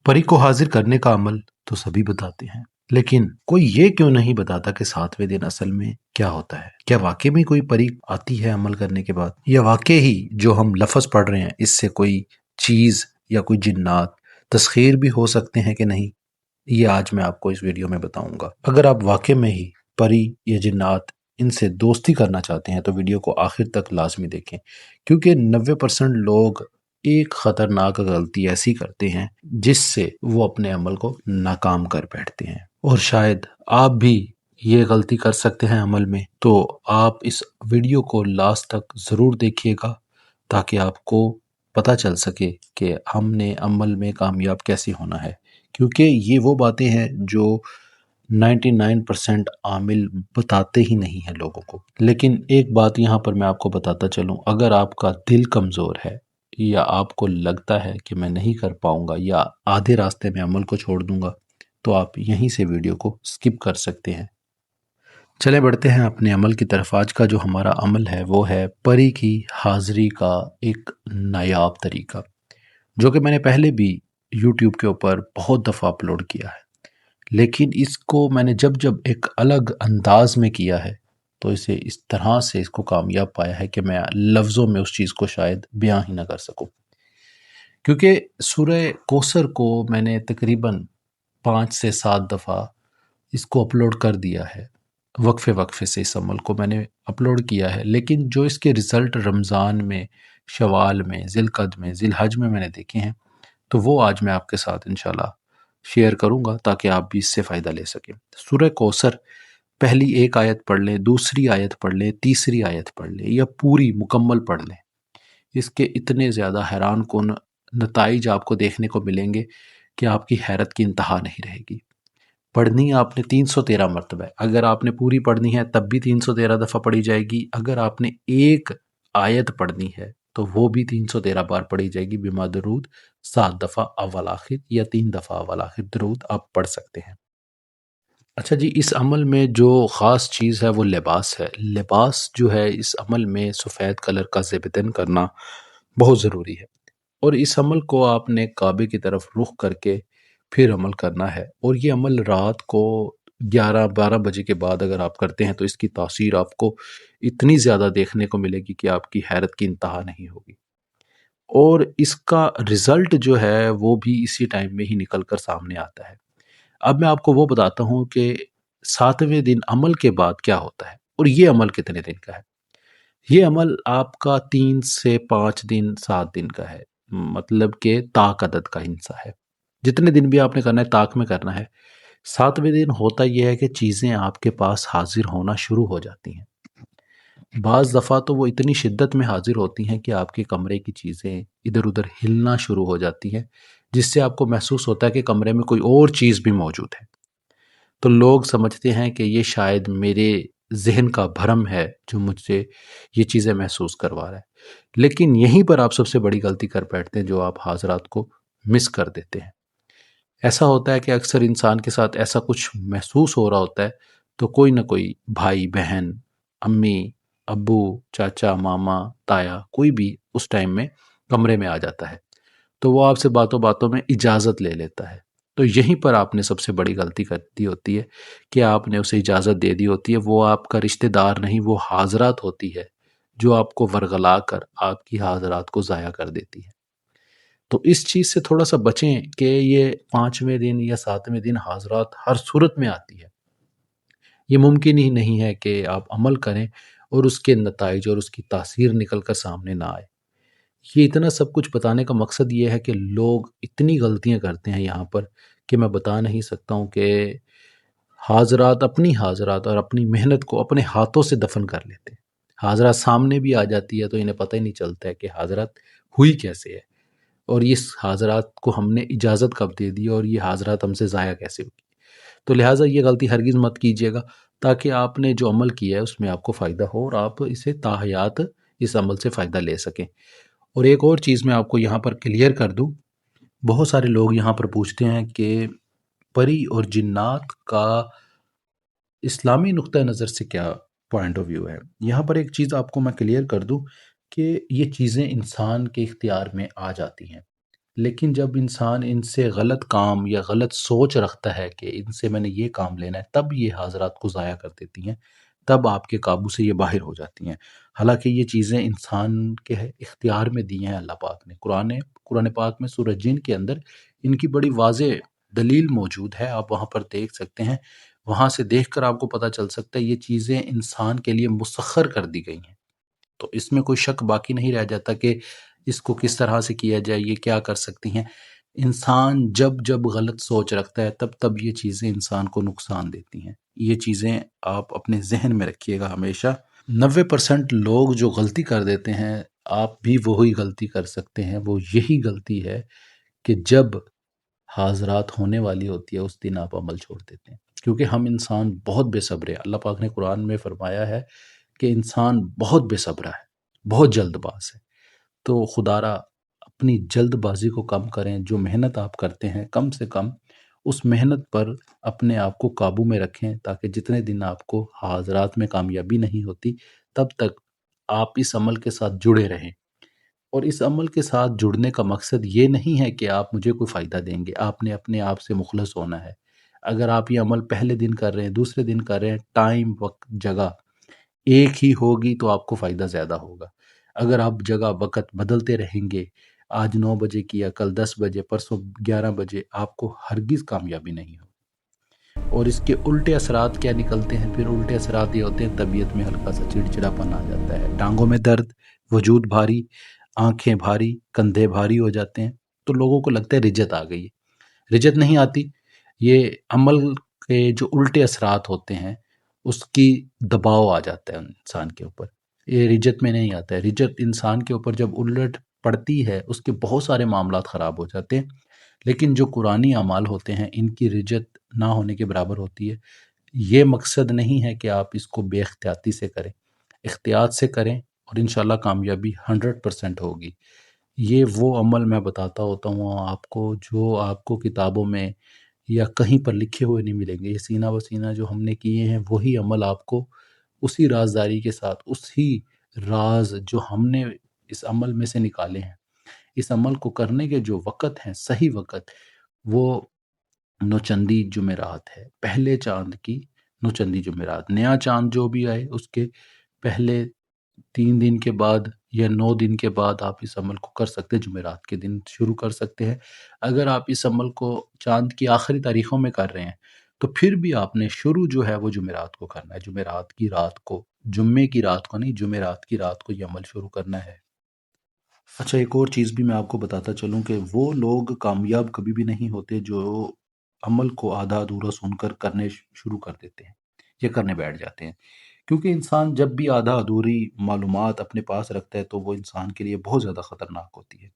پری کو حاضر کرنے کا عمل تو سبھی بتاتے ہیں، لیکن کوئی یہ کیوں نہیں بتاتا کہ 7ویں دن اصل میں کیا ہوتا ہے؟ کیا واقعی میں کوئی پری آتی ہے عمل کرنے کے بعد؟ یا واقعی ہی جو ہم لفظ پڑھ رہے ہیں اس سے کوئی چیز یا کوئی جنات تسخیر بھی ہو سکتے ہیں کہ نہیں؟ یہ آج میں آپ کو اس ویڈیو میں بتاؤں گا۔ اگر آپ واقعی میں ہی پری یا جنات ان سے دوستی کرنا چاہتے ہیں تو ویڈیو کو آخر تک لازمی دیکھیں، کیونکہ 90% لوگ ایک خطرناک غلطی ایسی کرتے ہیں جس سے وہ اپنے عمل کو ناکام کر بیٹھتے ہیں، اور شاید آپ بھی یہ غلطی کر سکتے ہیں عمل میں۔ تو آپ اس ویڈیو کو لاسٹ تک ضرور دیکھیے گا تاکہ آپ کو پتہ چل سکے کہ ہم نے عمل میں کامیاب کیسے ہونا ہے، کیونکہ یہ وہ باتیں ہیں جو 99% عامل بتاتے ہی نہیں ہیں لوگوں کو۔ لیکن ایک بات یہاں پر میں آپ کو بتاتا چلوں، اگر آپ کا دل کمزور ہے یا آپ کو لگتا ہے کہ میں نہیں کر پاؤں گا یا آدھے راستے میں عمل کو چھوڑ دوں گا، تو آپ یہیں سے ویڈیو کو سکپ کر سکتے ہیں۔ چلے بڑھتے ہیں اپنے عمل کی طرف۔ آج کا جو ہمارا عمل ہے وہ ہے پری کی حاضری کا ایک نایاب طریقہ، جو کہ میں نے پہلے بھی یوٹیوب کے اوپر بہت دفعہ اپلوڈ کیا ہے، لیکن اس کو میں نے جب ایک الگ انداز میں کیا ہے تو اسے اس طرح سے اس کو کامیاب پایا ہے کہ میں لفظوں میں اس چیز کو شاید بیان ہی نہ کر سکوں، کیونکہ سورہ کوثر کو میں نے تقریباً 5 سے 7 دفعہ اس کو اپلوڈ کر دیا ہے، وقفے سے اس عمل کو میں نے اپلوڈ کیا ہے، لیکن جو اس کے رزلٹ رمضان میں، شوال میں، ذی القعدہ میں، ذی الحج میں نے دیکھے ہیں، تو وہ آج میں آپ کے ساتھ انشاءاللہ شیئر کروں گا تاکہ آپ بھی اس سے فائدہ لے سکیں۔ سورہ کوثر پہلی ایک آیت پڑھ لیں، دوسری آیت پڑھ لیں، تیسری آیت پڑھ لیں یا پوری مکمل پڑھ لیں، اس کے اتنے زیادہ حیران کن نتائج آپ کو دیکھنے کو ملیں گے کہ آپ کی حیرت کی انتہا نہیں رہے گی۔ پڑھنی آپ نے 313 مرتبہ ہے، اگر آپ نے پوری پڑھنی ہے تب بھی 313 دفعہ پڑھی جائے گی، اگر آپ نے ایک آیت پڑھنی ہے تو وہ بھی 313 بار پڑھی جائے گی، بما درود 7 دفعہ اول آخر یا 3 دفعہ اول آخر درود آپ پڑھ سکتے ہیں۔ اچھا جی، اس عمل میں جو خاص چیز ہے وہ لباس ہے۔ لباس جو ہے اس عمل میں سفید کلر کا زیب کرنا بہت ضروری ہے، اور اس عمل کو آپ نے کعبے کی طرف رخ کر کے پھر عمل کرنا ہے، اور یہ عمل رات کو 11-12 بجے کے بعد اگر آپ کرتے ہیں تو اس کی تاثیر آپ کو اتنی زیادہ دیکھنے کو ملے گی کہ آپ کی حیرت کی انتہا نہیں ہوگی، اور اس کا رزلٹ جو ہے وہ بھی اسی ٹائم میں ہی نکل کر سامنے آتا ہے۔ اب میں آپ کو وہ بتاتا ہوں کہ 7ویں دن عمل کے بعد کیا ہوتا ہے، اور یہ عمل کتنے دن کا ہے۔ یہ عمل آپ کا 3 سے 5 دن 7 دن کا ہے، مطلب کہ طاق عدد کا حصہ ہے، جتنے دن بھی آپ نے کرنا ہے طاق میں کرنا ہے۔ 7ویں دن ہوتا یہ ہے کہ چیزیں آپ کے پاس حاضر ہونا شروع ہو جاتی ہیں، بعض دفعہ تو وہ اتنی شدت میں حاضر ہوتی ہیں کہ آپ کے کمرے کی چیزیں ادھر ادھر ہلنا شروع ہو جاتی ہیں، جس سے آپ کو محسوس ہوتا ہے کہ کمرے میں کوئی اور چیز بھی موجود ہے، تو لوگ سمجھتے ہیں کہ یہ شاید میرے ذہن کا بھرم ہے جو مجھ سے یہ چیزیں محسوس کروا رہا ہے، لیکن یہیں پر آپ سب سے بڑی غلطی کر بیٹھتے ہیں جو آپ حاضرات کو مس کر دیتے ہیں۔ ایسا ہوتا ہے کہ اکثر انسان کے ساتھ ایسا کچھ محسوس ہو رہا ہوتا ہے تو کوئی نہ کوئی بھائی، بہن، امی، ابو، چاچا، ماما، تایا، کوئی بھی اس ٹائم میں کمرے میں آ جاتا ہے، تو وہ آپ سے باتوں باتوں میں اجازت لے لیتا ہے، تو یہیں پر آپ نے سب سے بڑی غلطی کر دی ہوتی ہے کہ آپ نے اسے اجازت دے دی ہوتی ہے۔ وہ آپ کا رشتہ دار نہیں، وہ حاضرات ہوتی ہے جو آپ کو ورغلا کر آپ کی حاضرات کو ضائع کر دیتی ہے۔ تو اس چیز سے تھوڑا سا بچیں کہ یہ 5ویں دن یا 7ویں دن حاضرات ہر صورت میں آتی ہے۔ یہ ممکن ہی نہیں ہے کہ آپ عمل کریں اور اس کے نتائج اور اس کی تاثیر نکل کر سامنے نہ آئے۔ یہ اتنا سب کچھ بتانے کا مقصد یہ ہے کہ لوگ اتنی غلطیاں کرتے ہیں یہاں پر کہ میں بتا نہیں سکتا ہوں، کہ حاضرات اور اپنی محنت کو اپنے ہاتھوں سے دفن کر لیتے ہیں۔ حاضرات سامنے بھی آ جاتی ہے تو انہیں پتہ ہی نہیں چلتا ہے کہ حاضرات ہوئی کیسے ہے، اور اس حاضرات کو ہم نے اجازت کب دے دی اور یہ حاضرات ہم سے ضائع کیسے ہوگی۔ تو لہٰذا یہ غلطی ہرگز مت کیجیے گا تاکہ آپ نے جو عمل کیا ہے اس میں آپ کو فائدہ ہو اور آپ اسے تاحیات اس عمل سے فائدہ لے سکیں۔ اور ایک اور چیز میں آپ کو یہاں پر کلیئر کر دوں، بہت سارے لوگ یہاں پر پوچھتے ہیں کہ پری اور جنات کا اسلامی نقطہ نظر سے کیا پوائنٹ آف ویو ہے۔ یہاں پر ایک چیز آپ کو میں کلیئر کر دوں کہ یہ چیزیں انسان کے اختیار میں آ جاتی ہیں، لیکن جب انسان ان سے غلط کام یا غلط سوچ رکھتا ہے کہ ان سے میں نے یہ کام لینا ہے، تب یہ حاضرات کو ضائع کر دیتی ہیں، تب آپ کے قابو سے یہ باہر ہو جاتی ہیں۔ حالانکہ یہ چیزیں انسان کے اختیار میں دی ہیں اللہ پاک نے۔ قرآن پاک میں سورہ جن کے اندر ان کی بڑی واضح دلیل موجود ہے، آپ وہاں پر دیکھ سکتے ہیں۔ وہاں سے دیکھ کر آپ کو پتہ چل سکتا ہے یہ چیزیں انسان کے لیے مسخر کر دی گئی ہیں۔ تو اس میں کوئی شک باقی نہیں رہ جاتا کہ اس کو کس طرح سے کیا جائے، یہ کیا کر سکتی ہیں۔ انسان جب جب غلط سوچ رکھتا ہے تب تب یہ چیزیں انسان کو نقصان دیتی ہیں۔ یہ چیزیں آپ اپنے ذہن میں رکھیے گا ہمیشہ۔ 90% لوگ جو غلطی کر دیتے ہیں، آپ بھی وہی غلطی کر سکتے ہیں۔ وہ یہی غلطی ہے کہ جب حاضرات ہونے والی ہوتی ہے اس دن آپ عمل چھوڑ دیتے ہیں، کیونکہ ہم انسان بہت بے صبر ہیں۔ اللہ پاک نے قرآن میں فرمایا ہے کہ انسان بہت بے صبر ہے، بہت جلد باز ہے۔ تو خدارا اپنی جلد بازی کو کم کریں، جو محنت آپ کرتے ہیں کم سے کم اس محنت پر اپنے آپ کو قابو میں رکھیں، تاکہ جتنے دن آپ کو حاضرات میں کامیابی نہیں ہوتی تب تک آپ اس عمل کے ساتھ جڑے رہیں۔ اور اس عمل کے ساتھ جڑنے کا مقصد یہ نہیں ہے کہ آپ مجھے کوئی فائدہ دیں گے، آپ نے اپنے آپ سے مخلص ہونا ہے۔ اگر آپ یہ عمل پہلے دن کر رہے ہیں، دوسرے دن کر رہے ہیں، ٹائم وقت جگہ ایک ہی ہوگی تو آپ کو فائدہ زیادہ ہوگا۔ اگر آپ جگہ وقت بدلتے رہیں گے، آج 9 بجے کیا، کل 10 بجے، پرسوں 11 بجے، آپ کو ہرگز کامیابی نہیں ہو۔ اور اس کے الٹے اثرات کیا نکلتے ہیں؟ پھر الٹے اثرات یہ ہوتے ہیں طبیعت میں ہلکا سا چڑچڑاپن آ جاتا ہے، ٹانگوں میں درد، وجود بھاری، آنکھیں بھاری، کندھے بھاری ہو جاتے ہیں۔ تو لوگوں کو لگتا ہے رجت آ گئی ہے۔ رجت نہیں آتی، یہ عمل کے جو الٹے اثرات ہوتے ہیں اس کی دباؤ آ جاتا ہے انسان کے اوپر۔ یہ رجت میں نہیں آتا ہے۔ رجت انسان کے اوپر جب الٹ پڑتی ہے اس کے بہت سارے معاملات خراب ہو جاتے ہیں، لیکن جو قرآنی اعمال ہوتے ہیں ان کی رجت نہ ہونے کے برابر ہوتی ہے۔ یہ مقصد نہیں ہے کہ آپ اس کو بے احتیاطی سے کریں، احتیاط سے کریں اور انشاءاللہ کامیابی 100% ہوگی۔ یہ وہ عمل میں بتاتا ہوتا ہوں آپ کو جو آپ کو کتابوں میں یا کہیں پر لکھے ہوئے نہیں ملیں گے۔ یہ سینہ بہ سینہ جو ہم نے کیے ہیں وہی عمل آپ کو اسی رازداری کے ساتھ، اسی راز جو ہم نے اس عمل میں سے نکالے ہیں، اس عمل کو کرنے کے جو وقت ہیں، صحیح وقت، وہ نوچندی جمعرات ہے، پہلے چاند کی نوچندی جمعرات۔ نیا چاند جو بھی آئے اس کے پہلے 3 دن کے بعد یا 9 دن کے بعد آپ اس عمل کو کر سکتے ہیں، جمعرات کے دن شروع کر سکتے ہیں۔ اگر آپ اس عمل کو چاند کی آخری تاریخوں میں کر رہے ہیں تو پھر بھی آپ نے شروع جو ہے وہ جمعرات کو کرنا ہے، جمعرات کی رات کو، جمعے کی رات کو نہیں، جمعرات کی رات کو یہ عمل شروع کرنا ہے۔ اچھا، ایک اور چیز بھی میں آپ کو بتاتا چلوں کہ وہ لوگ کامیاب کبھی بھی نہیں ہوتے جو عمل کو آدھا ادھورا سن کر کرنے شروع کر دیتے ہیں یا کرنے بیٹھ جاتے ہیں، کیونکہ انسان جب بھی آدھا ادھوری معلومات اپنے پاس رکھتا ہے تو وہ انسان کے لیے بہت زیادہ خطرناک ہوتی ہے۔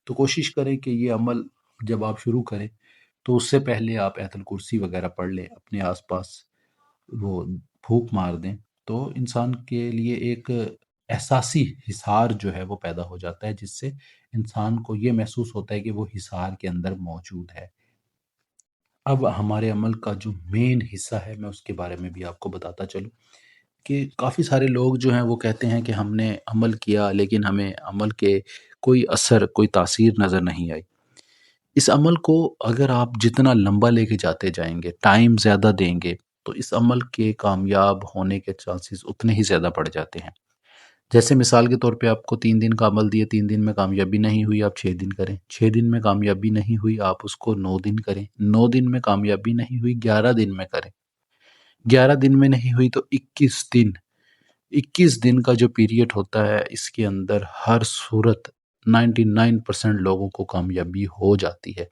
تو کوشش کریں کہ یہ عمل جب آپ شروع کریں تو اس سے پہلے آپ آیت الکرسی وغیرہ پڑھ لیں، اپنے آس پاس وہ پھونک مار دیں، تو انسان کے لیے ایک احساسی حصار جو ہے وہ پیدا ہو جاتا ہے، جس سے انسان کو یہ محسوس ہوتا ہے کہ وہ حصار کے اندر موجود ہے۔ اب ہمارے عمل کا جو مین حصہ ہے میں اس کے بارے میں بھی آپ کو بتاتا چلوں کہ کافی سارے لوگ جو ہیں وہ کہتے ہیں کہ ہم نے عمل کیا لیکن ہمیں عمل کے کوئی اثر، کوئی تاثیر نظر نہیں آئی۔ اس عمل کو اگر آپ جتنا لمبا لے کے جاتے جائیں گے، ٹائم زیادہ دیں گے، تو اس عمل کے کامیاب ہونے کے چانسز اتنے ہی زیادہ بڑھ جاتے ہیں۔ جیسے مثال کے طور پہ آپ کو 3 دن کا عمل دیے، 3 دن میں کامیابی نہیں ہوئی، آپ 6 دن کریں، 6 دن میں کامیابی نہیں ہوئی، آپ اس کو 9 دن کریں، 9 دن میں کامیابی نہیں ہوئی، 11 دن میں کریں، 11 دن میں نہیں ہوئی تو 21 دن، 21 دن کا جو پیریڈ ہوتا ہے اس کے اندر ہر صورت 99% لوگوں کو کامیابی ہو جاتی ہے۔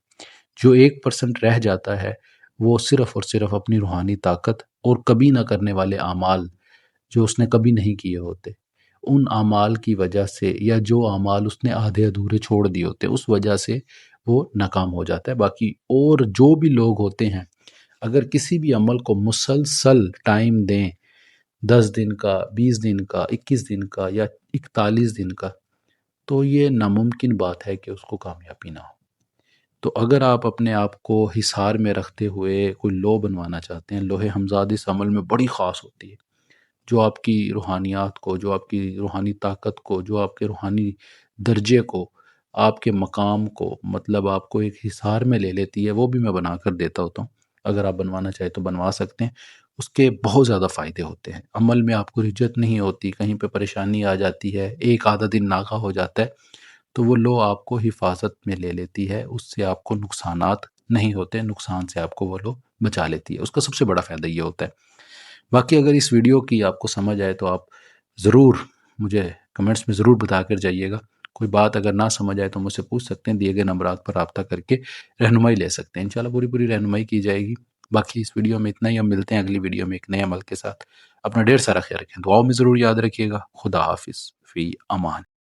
جو 1% رہ جاتا ہے وہ صرف اور صرف اپنی روحانی طاقت اور کبھی نہ کرنے والے اعمال جو اس نے کبھی نہیں کیے ہوتے، ان اعمال کی وجہ سے، یا جو اعمال اس نے آدھے ادھورے چھوڑ دیے ہوتے اس وجہ سے وہ ناکام ہو جاتا ہے۔ باقی اور جو بھی لوگ ہوتے ہیں اگر کسی بھی عمل کو مسلسل ٹائم دیں، 10 دن کا، 20 دن کا، 21 دن کا یا 41 دن کا، تو یہ ناممکن بات ہے کہ اس کو کامیابی نہ ہو۔ تو اگر آپ اپنے آپ کو حصار میں رکھتے ہوئے کوئی لو بنوانا چاہتے ہیں، لوح ہمزاد اس عمل میں بڑی خاص ہوتی ہے، جو آپ کی روحانیات کو، جو آپ کی روحانی طاقت کو، جو آپ کے روحانی درجے کو آپ کے مقام کو مطلب آپ کو ایک حصار میں لے لیتی ہے، وہ بھی میں بنا کر دیتا ہوتا ہوں۔ اگر آپ بنوانا چاہیں تو بنوا سکتے ہیں۔ اس کے بہت زیادہ فائدے ہوتے ہیں، عمل میں آپ کو رجت نہیں ہوتی، کہیں پہ پریشانی آ جاتی ہے، ایک آدھا دن ناغہ ہو جاتا ہے تو وہ لو آپ کو حفاظت میں لے لیتی ہے، اس سے آپ کو نقصانات نہیں ہوتے، نقصان سے آپ کو وہ لو بچا لیتی ہے۔ اس کا سب سے بڑا فائدہ یہ ہوتا ہے۔ باقی اگر اس ویڈیو کی آپ کو سمجھ آئے تو آپ ضرور مجھے کمنٹس میں ضرور بتا کر جائیے گا۔ کوئی بات اگر نہ سمجھ آئے تو مجھ سے پوچھ سکتے ہیں، دیے گئے نمبرات پر رابطہ کر کے رہنمائی لے سکتے ہیں، انشاءاللہ پوری رہنمائی کی جائے گی۔ باقی اس ویڈیو میں اتنا ہی، ہم ملتے ہیں اگلی ویڈیو میں ایک نئے عمل کے ساتھ۔ اپنا ڈھیر سارا خیال رکھیں، دعاؤں میں ضرور یاد رکھیے گا۔ خدا حافظ، فی امان۔